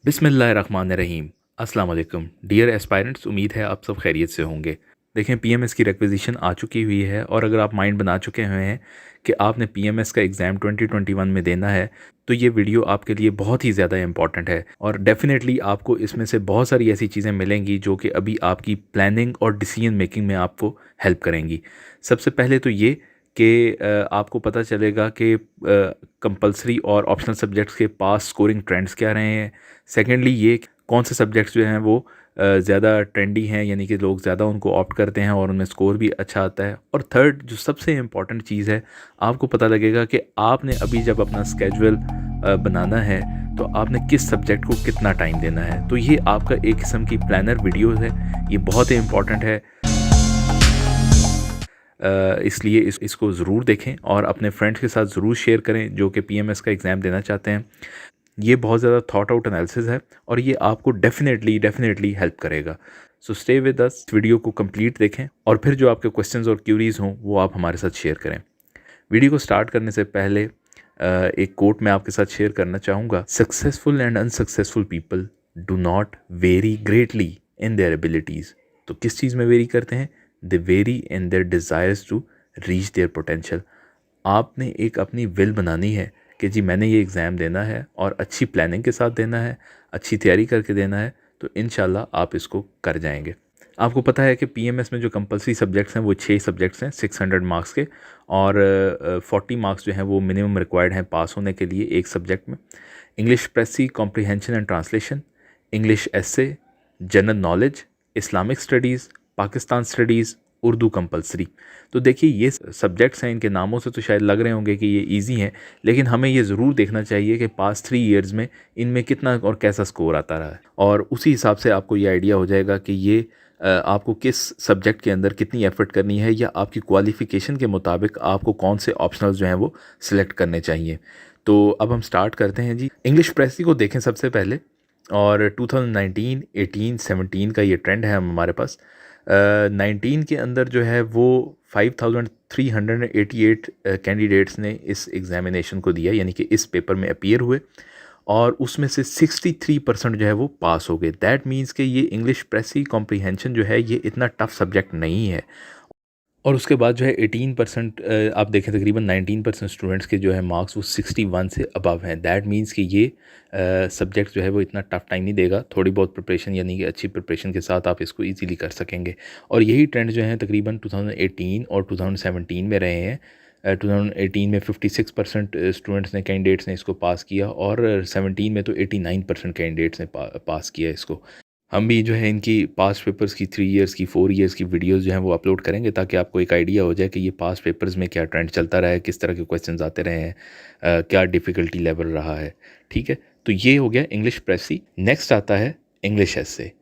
बिस्मिल्लाहिर्रहमानिर्रहीम। अस्सलाम वालेकुम डियर एस्पायरेंट्स, उम्मीद है आप सब खैरियत से होंगे। देखें, पीएमएस की रिक्वेजिशन आ चुकी हुई है और अगर आप माइंड बना चुके हुए हैं कि आपने पीएमएस का एग्ज़ाम 2021 में देना है, तो ये वीडियो आपके लिए बहुत ही ज़्यादा इंपॉर्टेंट है और डेफ़िनेटली आपको इसमें से बहुत सारी ऐसी चीज़ें मिलेंगी जो कि अभी आपकी प्लानिंग और डिसीजन मेकिंग में आपको हेल्प करेंगी। सबसे पहले तो ये कि आपको पता चलेगा कि कंपलसरी और ऑप्शनल सब्जेक्ट्स के पास स्कोरिंग ट्रेंड्स क्या रहे हैं। सेकेंडली ये कौन से सब्जेक्ट्स जो हैं वो ज़्यादा ट्रेंडी हैं, यानी कि लोग ज़्यादा उनको ऑप्ट करते हैं और उनमें स्कोर भी अच्छा आता है। और थर्ड जो सबसे इम्पॉर्टेंट चीज़ है, आपको पता लगेगा कि आपने अभी जब अपना स्केजुअल बनाना है तो आपने किस सब्जेक्ट को कितना टाइम देना है। तो ये आपका एक किस्म की प्लानर वीडियो है, ये बहुत ही इम्पॉर्टेंट है। इसलिए इसको ज़रूर देखें और अपने फ्रेंड्स के साथ ज़रूर शेयर करें जो कि पीएमएस का एग्ज़ाम देना चाहते हैं। ये बहुत ज़्यादा थॉट आउट एनालिसिस है और ये आपको डेफिनेटली हेल्प करेगा। So stay with us, video को कंप्लीट देखें और फिर जो आपके क्वेश्चंस और क्यूरीज हों वो आप हमारे साथ शेयर करें। वीडियो को स्टार्ट करने से पहले एक कोट मैं आपके साथ शेयर करना चाहूँगा। Successful and unsuccessful people do not vary greatly in their abilities. तो किस चीज़ में वेरी करते हैं? They vary in their desires to reach their potential. आपने एक अपनी विल बनानी है कि जी मैंने ये एग्ज़ाम देना है और अच्छी प्लानिंग के साथ देना है, अच्छी तैयारी करके देना है, तो इंशाल्लाह आप इसको कर जाएंगे। आपको पता है कि पीएमएस में जो कंपलसरी सब्जेक्ट्स हैं वो 6 सब्जेक्ट्स हैं 600 मार्क्स के और 40 मार्क्स जो हैं वो मिनिमम रिक्वायर्ड हैं पास होने के लिए एक सब्जेक्ट में। English precis comprehension and translation, English essay, general knowledge, Islamic studies, Pakistan studies, Urdu compulsory. तो देखिए ये सब्जेक्ट्स हैं, इनके नामों से तो शायद लग रहे होंगे कि ये इजी हैं, लेकिन हमें ये ज़रूर देखना चाहिए कि पास्ट 3 इयर्स में इनमें कितना और कैसा स्कोर आता रहा है और उसी हिसाब से आपको ये आइडिया हो जाएगा कि ये आपको किस सब्जेक्ट के अंदर कितनी एफ़र्ट करनी है या आपकी क्वालिफ़िकेशन के मुताबिक आपको कौन से ऑप्शनल्स जो हैं वो सिलेक्ट करने चाहिए। तो अब हम स्टार्ट करते हैं जी। इंग्लिश प्रेसी को देखें सबसे पहले और 2019, 18, 17 का ये ट्रेंड है हमारे पास। 19 के अंदर जो है वो 5388 कैंडिडेट्स ने इस एग्ज़ामिनेशन को दिया, यानी कि इस पेपर में अपीयर हुए और उसमें से 63% जो है वो पास हो गए। दैट मीन्स कि ये इंग्लिश प्रेसी कॉम्प्रिहेंशन जो है ये इतना टफ सब्जेक्ट नहीं है। और उसके बाद जो है 18% आप देखें तकरीबन 19% स्टूडेंट्स के जो है मार्क्स वो 61 से अबव हैं। दैट मीन्स कि ये सब्जेक्ट जो है वो इतना टफ टाइम नहीं देगा। थोड़ी बहुत प्रिपरेशन, यानी कि अच्छी प्रिपरेशन के साथ आप इसको इजीली कर सकेंगे। और यही ट्रेंड जो है तकरीबन 2018 और 2017 में रहे हैं। 2018 में 56% स्टूडेंट्स ने, कैंडिडेट्स ने इसको पास किया और 17 में तो 89% कैंडिडेट्स ने पास किया इसको। हम भी जो है इनकी पास्ट पेपर्स की 3 इयर्स की, 4 इयर्स की वीडियोस जो हैं वो अपलोड करेंगे ताकि आपको एक आइडिया हो जाए कि ये पास्ट पेपर्स में क्या ट्रेंड चलता रहा है, किस तरह के क्वेश्चंस आते रहे हैं, क्या डिफ़िकल्टी लेवल रहा है। ठीक है, तो ये हो गया इंग्लिश प्रेसी। नेक्स्ट आता है इंग्लिश एसे।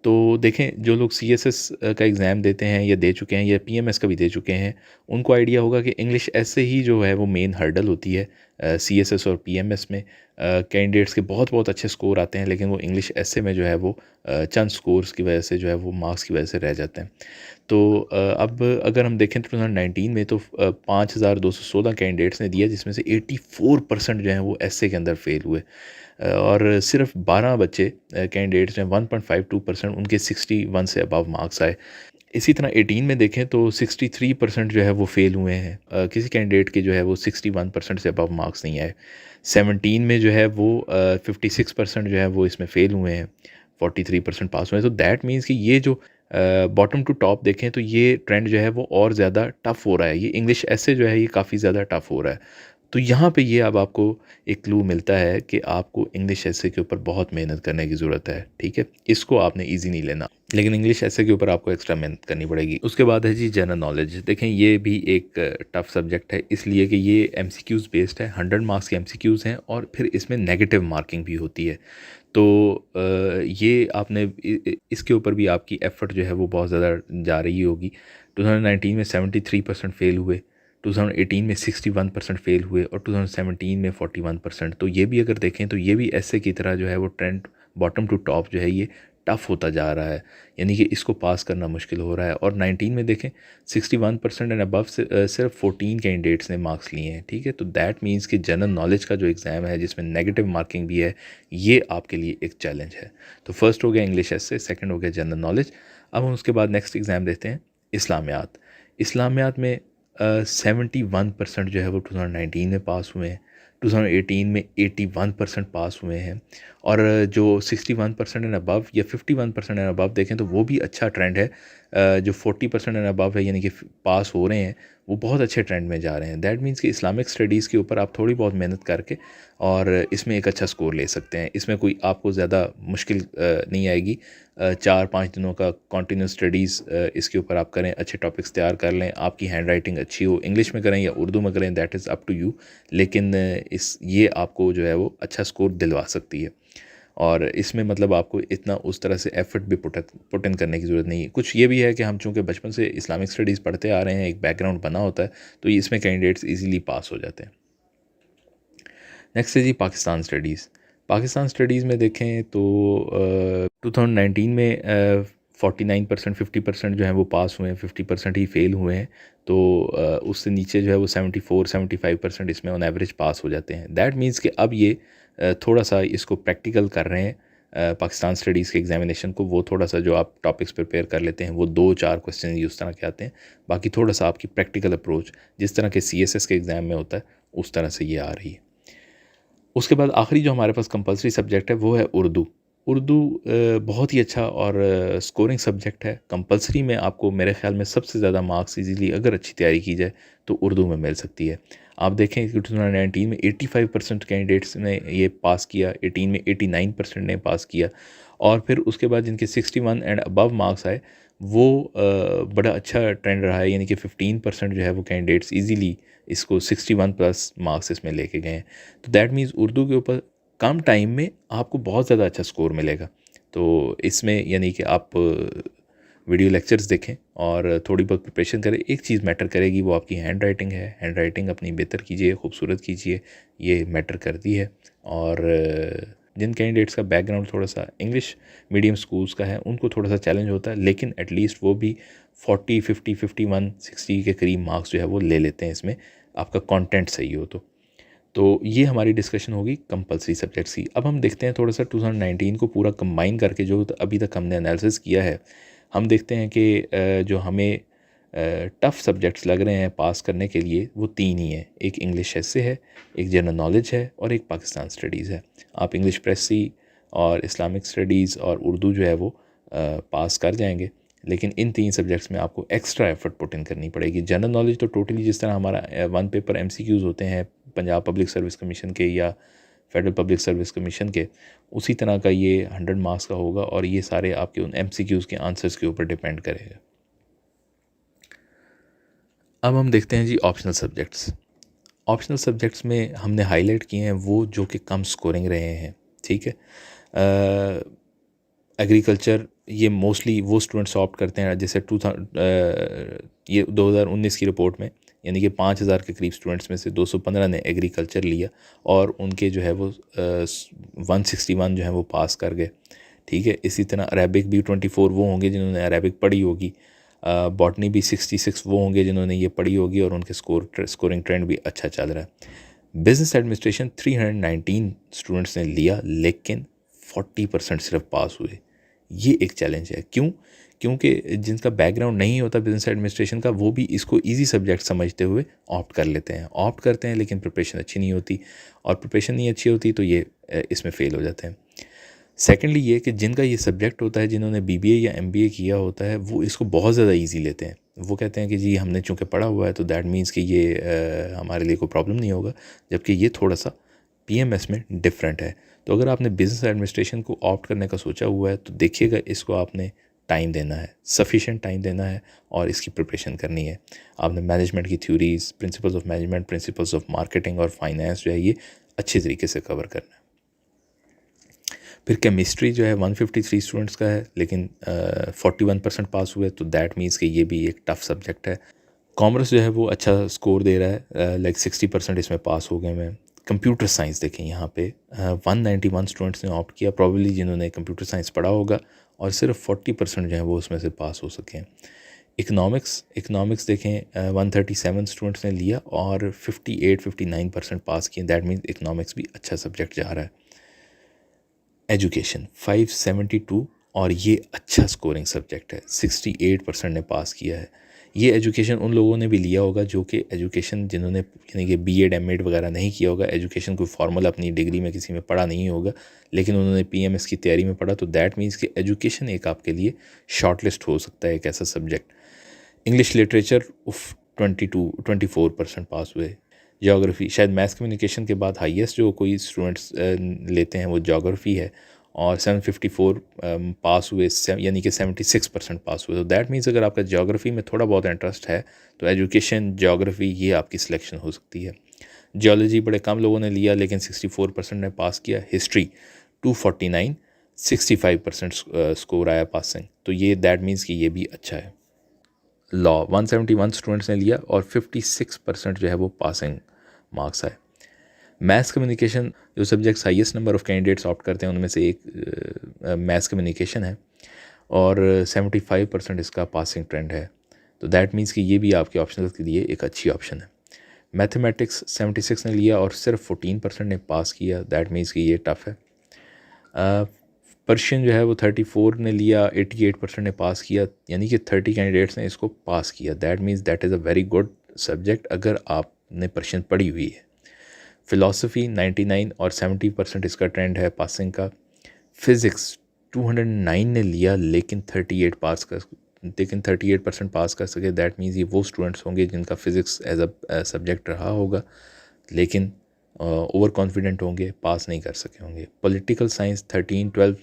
तो देखें, जो लोग सीएसएस का एग्ज़ाम देते हैं या दे चुके हैं या पीएमएस का भी दे चुके हैं, उनको आइडिया होगा कि इंग्लिश ऐसे ही जो है वो मेन हर्डल होती है सीएसएस और पीएमएस में। कैंडिडेट्स के बहुत बहुत अच्छे स्कोर आते हैं, लेकिन वो इंग्लिश ऐसे में जो है वो चंद स्कोर्स की वजह से जो है वो मार्क्स की वजह से रह जाते हैं। तो अब अगर हम देखें 2019 में तो 5216 कैंडिडेट्स ने दिया, जिसमें से 84% जो हैं वो एसए के अंदर फेल हुए। और सिर्फ 12 बच्चे कैंडिडेट्स हैं, 1.52% उनके 61 से अबव मार्क्स आए। इसी तरह 18 में देखें तो 63% जो है वो फेल हुए हैं। किसी कैंडिडेट के जो है वो 61% से अबव मार्क्स नहीं आए। 17 में जो है वो 56% जो है वो इसमें फेल हुए हैं, 43% पास हुए हैं। तो दैट मीन्स कि ये जो बॉटम टू टॉप देखें तो ये ट्रेंड जो है वो और ज़्यादा टफ़ हो रहा है। ये इंग्लिश ऐसे जो है ये काफ़ी ज़्यादा टफ़ हो रहा है। तो यहाँ पे ये अब आपको एक क्लू मिलता है कि आपको इंग्लिश ऐसे के ऊपर बहुत मेहनत करने की ज़रूरत है। ठीक है, इसको आपने ईज़ी नहीं लेना, लेकिन इंग्लिश ऐसे के ऊपर आपको एक्स्ट्रा मेहनत करनी पड़ेगी। उसके बाद है जी जनरल नॉलेज। देखें, ये भी एक टफ सब्जेक्ट है, इसलिए कि ये एमसीक्यूज़ बेस्ड है। 100 मार्क्स के एमसीक्यूज़ हैं और फिर इसमें नेगेटिव मार्किंग भी होती है। तो ये आपने इसके ऊपर भी आपकी एफ़र्ट जो है वो बहुत ज़्यादा जा रही होगी। 2019 में 73% फेल हुए, 2018 में 61% फेल हुए और 2017 में 41%। तो ये भी अगर देखें तो ये भी ऐसे की तरह जो है वो ट्रेंड बॉटम टू टॉप जो है ये टफ़ होता जा रहा है, यानी कि इसको पास करना मुश्किल हो रहा है। और 19 में देखें 61% एंड अबव से सिर्फ 14 कैंडिडेट्स ने मार्क्स लिए हैं, ठीक है। तो दैट मीन्स कि जनरल नॉलेज का जो एग्ज़ाम है जिसमें नेगेटिव मार्किंग भी है, ये आपके लिए एक चैलेंज है। तो फर्स्ट हो गया इंग्लिश एसे, सेकंड हो गया जनरल नॉलेज। अब हम उसके बाद नेक्स्ट एग्ज़ाम देते हैं इस्लामियात। इस्लामियात में 71% जो है वो 2019 में पास हुए हैं, 2018 में 81% पास हुए हैं। और जो 61% एंड अबव या 51% एंड अबव देखें तो वो भी अच्छा ट्रेंड है। जो 40% एंड अबव है यानी कि पास हो रहे हैं, वो बहुत अच्छे ट्रेंड में जा रहे हैं। दैट मीन्स कि इस्लामिक स्टडीज़ के ऊपर आप थोड़ी बहुत मेहनत करके और इसमें एक अच्छा स्कोर ले सकते हैं। इसमें कोई आपको ज़्यादा मुश्किल नहीं आएगी। 4-5 दिनों का कंटिन्यूस स्टडीज़ इसके ऊपर आप करें, अच्छे टॉपिक्स तैयार कर लें, आपकी हैंड राइटिंग अच्छी हो, इंग्लिश में करें या उर्दू में करें, that is up to you. लेकिन ये आपको जो है वो अच्छा स्कोर दिलवा सकती है। और इसमें मतलब आपको इतना उस तरह से एफ़र्ट भी पुट इन करने की ज़रूरत नहीं है। कुछ ये भी है कि हम चूँकि बचपन से इस्लामिक स्टडीज़ पढ़ते आ रहे हैं, एक बैकग्राउंड बना होता है, तो इसमें कैंडिडेट्स ईज़िली पास हो जाते हैं। नेक्स्ट है जी पाकिस्तान स्टडीज़। पाकिस्तान स्टडीज़ में देखें तो 2019 में 49% 50% जो है वो पास हुए हैं, 50% ही फ़ेल हुए हैं। तो उससे नीचे जो है वो 74-75% इसमें ऑन एवरेज पास हो जाते हैं। दैट मीन्स कि अब ये थोड़ा सा इसको प्रैक्टिकल कर रहे हैं। पाकिस्तान स्टडीज़ के एग्ज़ामिनेशन को वो थोड़ा सा जो आप टॉपिक्स प्रिपेयर कर लेते हैं वो 2-4 क्वेश्चन ही उस तरह के आते हैं। बाकी थोड़ा सा आपकी प्रैक्टिकल अप्रोच जिस तरह के CSS के एग्ज़ाम में होता है उस तरह से ये आ रही है। उसके बाद आखिरी जो हमारे पास कंपलसरी सब्जेक्ट है वो है उर्दू। उर्दू बहुत ही अच्छा और स्कोरिंग सब्जेक्ट है। कंपलसरी में आपको मेरे ख़्याल में सबसे ज़्यादा मार्क्स इजीली अगर अच्छी तैयारी की जाए तो उर्दू में मिल सकती है। आप देखें कि 2019 में 85% कैंडिडेट्स ने ये पास किया, 18 में 89% ने पास किया। और फिर उसके बाद जिनके 61 एंड अबव मार्क्स आए वो बड़ा अच्छा ट्रेंड रहा है, यानी कि 15% जो है वो कैंडिडेट्स ईज़िली इसको 61 प्लस मार्क्स इसमें लेके गए हैं। तो दैट मीन्स उर्दू के ऊपर कम टाइम में आपको बहुत ज़्यादा अच्छा स्कोर मिलेगा। तो इसमें यानी कि आप वीडियो लेक्चर्स देखें और थोड़ी बहुत प्रिपरेशन करें। एक चीज़ मैटर करेगी, वो आपकी हैंड राइटिंग है। हैंड राइटिंग अपनी बेहतर कीजिए, खूबसूरत कीजिए, ये मैटर करती है। और जिन कैंडिडेट्स का बैकग्राउंड थोड़ा सा इंग्लिश मीडियम स्कूल्स का है उनको थोड़ा सा चैलेंज होता है, लेकिन एटलीस्ट वो भी 40, 50, 51, 60 के करीब मार्क्स जो है वो ले लेते हैं इसमें, आपका कंटेंट सही हो तो ये हमारी डिस्कशन होगी कंपलसरी सब्जेक्ट्स की। अब हम देखते हैं थोड़ा सा 2019 को पूरा कंबाइन करके जो अभी तक हमने एनालिसिस किया है, हम देखते हैं कि जो हमें टफ़ सब्जेक्ट्स लग रहे हैं पास करने के लिए वो 3 ही हैं। एक इंग्लिश एसे है, एक जनरल नॉलेज है और एक पाकिस्तान स्टडीज़ है। आप इंग्लिश प्रेसी और इस्लामिक स्टडीज़ और उर्दू जो है वो पास कर जाएंगे, लेकिन इन 3 सब्जेक्ट्स में आपको एक्स्ट्रा एफर्ट पुट इन करनी पड़ेगी। जनरल नॉलेज तो टोटली जिस तरह हमारा वन पेपर MCQs होते हैं पंजाब पब्लिक सर्विस कमीशन के या फेडरल पब्लिक सर्विस कमीशन के, उसी तरह का ये 100 मार्क्स का होगा और ये सारे आपके उन MCQs के आंसर्स के ऊपर डिपेंड करेगा। अब हम देखते हैं जी ऑप्शनल सब्जेक्ट्स। ऑप्शनल सब्जेक्ट्स में हमने हाईलाइट किए हैं वो जो कि कम स्कोरिंग रहे हैं, ठीक है। एग्रीकल्चर ये मोस्टली वो स्टूडेंट्स ऑप्ट करते हैं जैसे ये 2019 की रिपोर्ट में यानी कि 5000 के करीब स्टूडेंट्स में से 215 ने एग्रीकल्चर लिया और उनके जो है वो 161 जो है वो पास कर गए, ठीक है। इसी तरह अरेबिक भी 24 वो होंगे जिन्होंने अरेबिक पढ़ी होगी। बॉटनी भी 66 वो होंगे जिन्होंने ये पढ़ी होगी और उनके स्कोरिंग ट्रेंड भी अच्छा चल रहा है। बिज़नेस एडमिनिस्ट्रेशन 319 स्टूडेंट्स ने लिया लेकिन 40% सिर्फ पास हुए। ये एक चैलेंज है। क्यों? क्योंकि जिनका बैकग्राउंड नहीं होता बिज़नेस एडमिनिस्ट्रेशन का वो भी इसको इजी सब्जेक्ट समझते हुए ऑप्ट कर लेते हैं। ऑप्ट करते हैं लेकिन प्रिपरेशन अच्छी नहीं होती और प्रिपरेशन नहीं अच्छी होती तो ये इसमें फ़ेल हो जाते हैं। सेकेंडली ये कि जिनका ये सब्जेक्ट होता है, जिन्होंने BBA या MBA किया होता है, वो इसको बहुत ज़्यादा ईजी लेते हैं। वो कहते हैं कि जी हमने चूँकि पढ़ा हुआ है तो दैट मीन्स कि ये हमारे लिए कोई प्रॉब्लम नहीं होगा, जबकि ये थोड़ा सा PMS में डिफरेंट है। तो अगर आपने बिज़नेस एडमिनिस्ट्रेशन को ऑप्ट करने का सोचा हुआ है तो देखिएगा इसको आपने टाइम देना है, सफिशिएंट टाइम देना है और इसकी प्रिपरेशन करनी है। आपने मैनेजमेंट की theories, principles of management, principles of marketing और फाइनेंस जो है ये अच्छे तरीके से कवर करना है। फिर केमिस्ट्री जो है 153 स्टूडेंट्स का है लेकिन 41% पास हुए, तो दैट मीन्स कि ये भी एक टफ़ सब्जेक्ट है। कॉमर्स जो है वो अच्छा स्कोर दे रहा है, लाइक 60% इसमें पास हो गए हैं। कंप्यूटर साइंस देखें यहाँ पे 191 स्टूडेंट्स ने ऑप्ट किया, प्रॉब्ली जिन्होंने कंप्यूटर साइंस पढ़ा होगा और सिर्फ 40% जो है वो उसमें से पास हो सके हैं। इकनॉमिक्स देखें 137 स्टूडेंट्स ने लिया और 58-59% पास किए। दैट मीन्स इकनॉमिक्स भी अच्छा सब्जेक्ट जा रहा है। एजुकेशन 572 और ये अच्छा स्कोरिंग सब्जेक्ट है, 68% ने पास किया है। ये एजुकेशन उन लोगों ने भी लिया होगा जो कि एजुकेशन जिन्होंने यानी कि बीएड एमएड वगैरह नहीं किया होगा, एजुकेशन कोई फॉर्मल अपनी डिग्री में किसी में पढ़ा नहीं होगा, लेकिन उन्होंने पीएमएस की तैयारी में पढ़ा, तो दैट मीन्स कि एजुकेशन एक आपके लिए शॉर्टलिस्ट हो सकता है एक ऐसा सब्जेक्ट। इंग्लिश लिटरेचर 24% पास हुए। जोग्राफ़ी शायद मैथ्स कम्युनिकेशन के बाद हाईएस्ट जो कोई स्टूडेंट्स लेते हैं वो जोग्राफ़ी है और 754 पास हुए, यानी कि 76% पास हुए। तो दैट मीन्स अगर आपका जोग्राफ़ी में थोड़ा बहुत इंटरेस्ट है तो एजुकेशन जोग्राफ़ी ये आपकी सिलेक्शन हो सकती है। जियोलॉजी बड़े कम लोगों ने लिया लेकिन 64% ने पास किया। हिस्ट्री 249, 65% स्कोर आया पासिंग, तो ये दैट मीन्स कि ये भी अच्छा है। लॉ 171 स्टूडेंट्स ने लिया और 56% जो है वो पासिंग मार्क्स आए। मैथ्स कम्युनिकेशन जो subjects highest number of candidates opt करते हैं उनमें से एक मैथ्स कम्युनिकेशन है और 75% इसका पासिंग ट्रेंड है, तो दैट मीन्स कि ये भी आपके ऑप्शनल के लिए एक अच्छी ऑप्शन है। मैथमेटिक्स 76 ने लिया और सिर्फ 14% ने पास किया, दैट मीन्स कि ये टफ़ है। पर्शियन जो है वो 34 ने लिया, 88% ने पास किया, यानी कि 30 कैंडिडेट्स ने इसको पास किया। That means that is a very good subject अगर आपने पर्शियन पढ़ी हुई है। फ़िलासफ़ी 99 और 70% इसका ट्रेंड है पासिंग का। फ़िज़िक्स 209 ने लिया लेकिन 38% पास कर सके। दैट मीन्स ये वो स्टूडेंट्स होंगे जिनका फ़िज़िक्स एज अ सब्जेक्ट रहा होगा लेकिन ओवर कॉन्फिडेंट होंगे, पास नहीं कर सके होंगे। पॉलिटिकल साइंस 13-12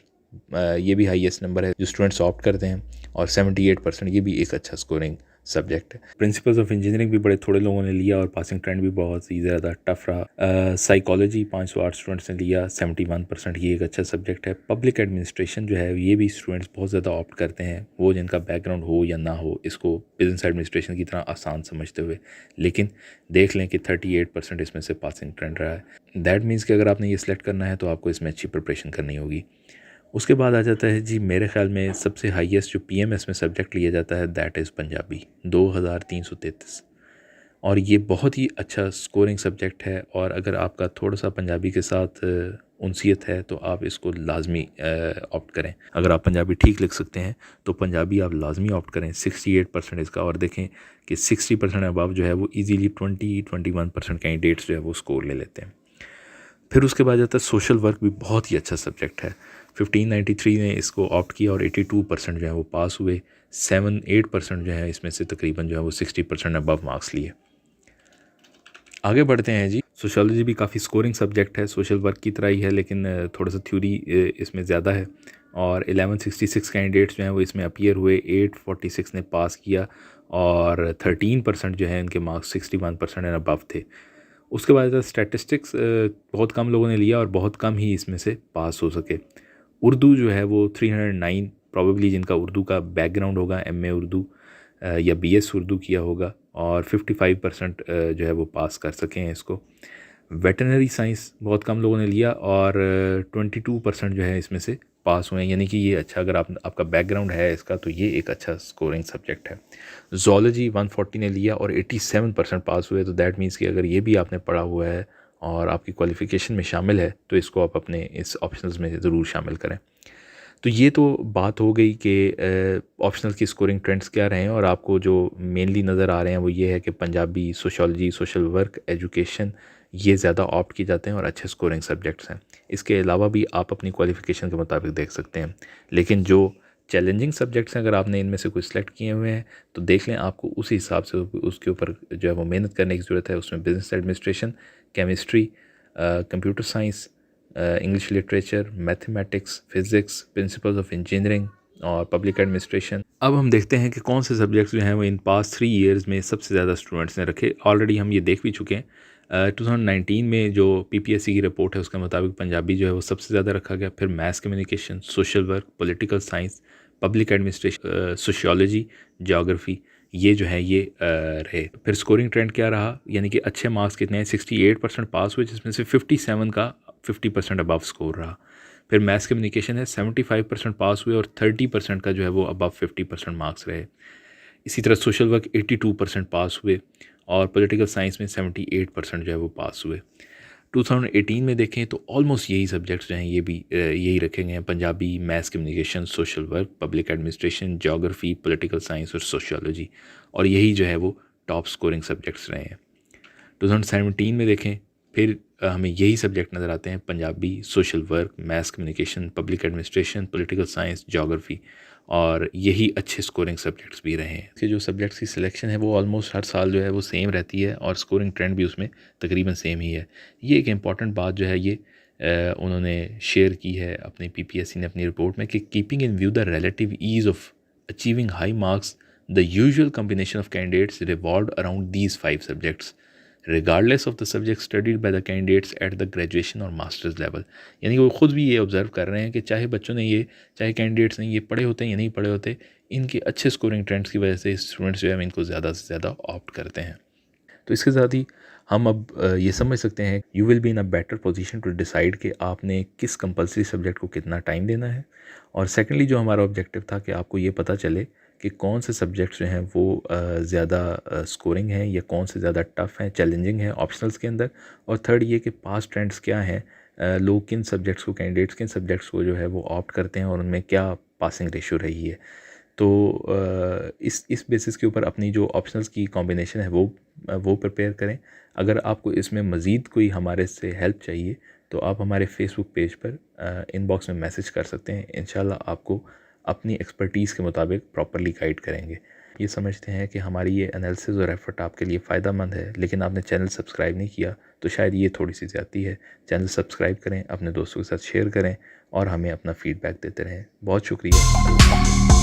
ये भी हाईएस्ट नंबर है जो स्टूडेंट्स ऑप्ट करते हैं और 78% ये भी एक अच्छा स्कोरिंग सब्जेक्ट है। प्रिंसिपल्स ऑफ इंजीनियरिंग भी बड़े थोड़े लोगों ने लिया और पासिंग ट्रेंड भी बहुत ही ज़्यादा टफ रहा। साइकोलॉजी 508 स्टूडेंट्स ने लिया, 71%, ये एक अच्छा सब्जेक्ट है। पब्लिक एडमिनिस्ट्रेशन जो है ये भी स्टूडेंट्स बहुत ज़्यादा ऑप्ट करते हैं, वो जिनका बैकग्राउंड हो या ना हो इसको बिजनेस एडमिनिस्ट्रेशन की तरह आसान समझते हुए, लेकिन देख लें कि 38% इसमें से पासिंग ट्रेंड रहा है। दैट मीन्स कि अगर आपने ये सिलेक्ट करना है तो आपको इसमें अच्छी प्रिपरेशन करनी होगी। उसके बाद आ जाता है जी, मेरे ख़्याल में सबसे हाईएस्ट जो पीएमएस में सब्जेक्ट लिया जाता है दैट इज़ पंजाबी, 2333, और ये बहुत ही अच्छा स्कोरिंग सब्जेक्ट है। और अगर आपका थोड़ा सा पंजाबी के साथ उनसियत है तो आप इसको लाजमी ऑप्ट करें। अगर आप पंजाबी ठीक लिख सकते हैं तो पंजाबी आप लाजमी ऑप्ट करें। 68% इसका, और देखें कि 60% अबव जो है वो ईजीली 20-21% कैंडिडेट्स जो है वो स्कोर ले लेते हैं। फिर उसके बाद जाता है सोशल वर्क, भी बहुत ही अच्छा सब्जेक्ट है। 1593 ने इसको ऑप्ट किया और 82% जो है वो पास हुए। 7-8% जो है इसमें से तकरीबन जो है वो 60% अबव मार्क्स लिए। आगे बढ़ते हैं जी। सोशियोलॉजी भी काफ़ी स्कोरिंग सब्जेक्ट है, सोशल वर्क की तरह ही है लेकिन थोड़ा सा थ्योरी इसमें ज़्यादा है। और 1166 कैंडिडेट्स जो हैं वो इसमें अपीयर हुए, 846 ने पास किया और 13% जो है इनके मार्क्स 61% एंड अबव थे। उसके बाद स्टैटिस्टिक्स बहुत कम लोगों ने लिया और बहुत कम ही इसमें से पास हो सके। उर्दू जो है वो 309, प्रॉबेबली जिनका उर्दू का बैकग्राउंड होगा, एमए उर्दू या बीएस उर्दू किया होगा, और 55% जो है वो पास कर सके हैं इसको। वेटरनरी साइंस बहुत कम लोगों ने लिया और 22% जो है इसमें से पास हुए हैं, यानी कि ये अच्छा, अगर आपका बैकग्राउंड है इसका तो ये एक अच्छा स्कोरिंग सब्जेक्ट है। ज़ूलॉजी 140 ने लिया और 87% पास हुए, तो दैट मीन्स कि अगर ये भी आपने पढ़ा हुआ है और आपकी क्वालिफ़िकेशन में शामिल है तो इसको आप अपने इस ऑप्शनल्स में ज़रूर शामिल करें। तो ये तो बात हो गई कि ऑप्शनल की स्कोरिंग ट्रेंड्स क्या रहे हैं, और आपको जो मेनली नज़र आ रहे हैं वो ये है कि Punjabi, sociology, social work, education ये ज़्यादा ऑप्ट किए जाते हैं और अच्छे स्कोरिंग सब्जेक्ट्स हैं। इसके अलावा भी आप अपनी क्वालिफ़िकेशन के मुताबिक देख सकते हैं, लेकिन जो चैलेंजिंग सब्जेक्ट्स हैं अगर आपने इनमें से कोई सिलेक्ट किए हुए हैं तो देख लें आपको उसी हिसाब से उसके ऊपर जो है वो मेहनत करने की ज़रूरत है। उसमें business administration, chemistry, computer science, English literature, mathematics, physics, principles of engineering और पब्लिक एडमिनिस्ट्रेशन। अब हम देखते हैं कि कौन से सब्जेक्ट्स जो हैं वो इन पास्ट 3 ईयर्स में सबसे ज़्यादा स्टूडेंट्स ने रखे। ऑलरेडी हम ये देख भी चुके हैं। 2019 में जो पीपीएससी की रिपोर्ट है उसके मुताबिक पंजाबी जो है वो सबसे ज़्यादा रखा गया, फिर maths communication, social work, political science, public administration, sociology, geography, ये जो है ये रहे। फिर स्कोरिंग ट्रेंड क्या रहा, यानी कि अच्छे मार्क्स कितने हैं, 68% पास हुए जिसमें से 57 का 50% अबव स्कोर रहा। फिर मैथ्स कम्युनिकेशन है 75% पास हुए और 30% का जो है वो अबव 50% मार्क्स रहे। इसी तरह सोशल वर्क 82% पास हुए और पॉलिटिकल साइंस में 78% जो है वो पास हुए। 2018 में देखें तो ऑलमोस्ट यही सब्जेक्ट्स जो हैं ये भी यही रखे गए हैं, Punjabi, maths communication, social work, public administration, geography, political science और सोशियोलॉजी, और यही जो है वो टॉप स्कोरिंग सब्जेक्ट्स रहे हैं। 2017 में देखें फिर हमें यही सब्जेक्ट नज़र आते हैं, Punjabi, social work, maths communication, public administration, political science, geography, और यही अच्छे स्कोरिंग सब्जेक्ट्स भी रहे हैं। इसके जो सब्जेक्ट्स की सिलेक्शन है वो ऑलमोस्ट हर साल जो है वो सेम रहती है और स्कोरिंग ट्रेंड भी उसमें तकरीबन सेम ही है। ये एक इम्पॉर्टेंट बात जो है ये उन्होंने शेयर की है अपनी पीपीएससी ने अपनी रिपोर्ट में कि keeping in view the relative ease of achieving high marks the usual combination of candidates revolve around these 5 subjects regardless of the subject studied by the candidates at the graduation और masters level. यानी कि वो ख़ुद भी ये observe कर रहे हैं कि चाहे बच्चों ने ये, चाहे कैंडिडेट्स ने ये पढ़े होते हैं या नहीं पढ़े होते, इनके अच्छे स्कोरिंग ट्रेंड्स की वजह से स्टूडेंट्स जो है इनको ज़्यादा से ज़्यादा ऑप्ट करते हैं। तो इसके साथ ही हम अब ये समझ सकते हैं you will be in a better position to decide कि आपने किस कंपलसरी सब्जेक्ट को कितना टाइम देना है। और सेकेंडली जो हमारा ऑब्जेक्टिव था कि आपको ये पता चले कि कौन से सब्जेक्ट्स जो हैं वो ज़्यादा स्कोरिंग हैं या कौन से ज़्यादा टफ़ हैं, चैलेंजिंग हैं ऑप्शनल्स के अंदर। और थर्ड ये कि पास्ट ट्रेंड्स क्या हैं, लोग किन सब्जेक्ट्स को, कैंडिडेट्स किन सब्जेक्ट्स को जो है वो ऑप्ट करते हैं और उनमें क्या पासिंग रेशो रही है। तो इस बेसिस के ऊपर अपनी जो ऑप्शनल्स की कॉम्बिनेशन है वो प्रिपेयर करें। अगर आपको इसमें मज़ीद कोई हमारे से हेल्प चाहिए तो आप हमारे फेसबुक पेज पर इनबॉक्स में मैसेज कर सकते हैं। इंशाल्लाह आपको अपनी एक्सपर्टीज़ के मुताबिक प्रॉपरली गाइड करेंगे। ये समझते हैं कि हमारी ये एनालिसिस और एफर्ट आपके लिए फ़ायदेमंद है, लेकिन आपने चैनल सब्सक्राइब नहीं किया तो शायद ये थोड़ी सी ज़्यादती है। चैनल सब्सक्राइब करें, अपने दोस्तों के साथ शेयर करें और हमें अपना फ़ीडबैक देते रहें। बहुत शुक्रिया।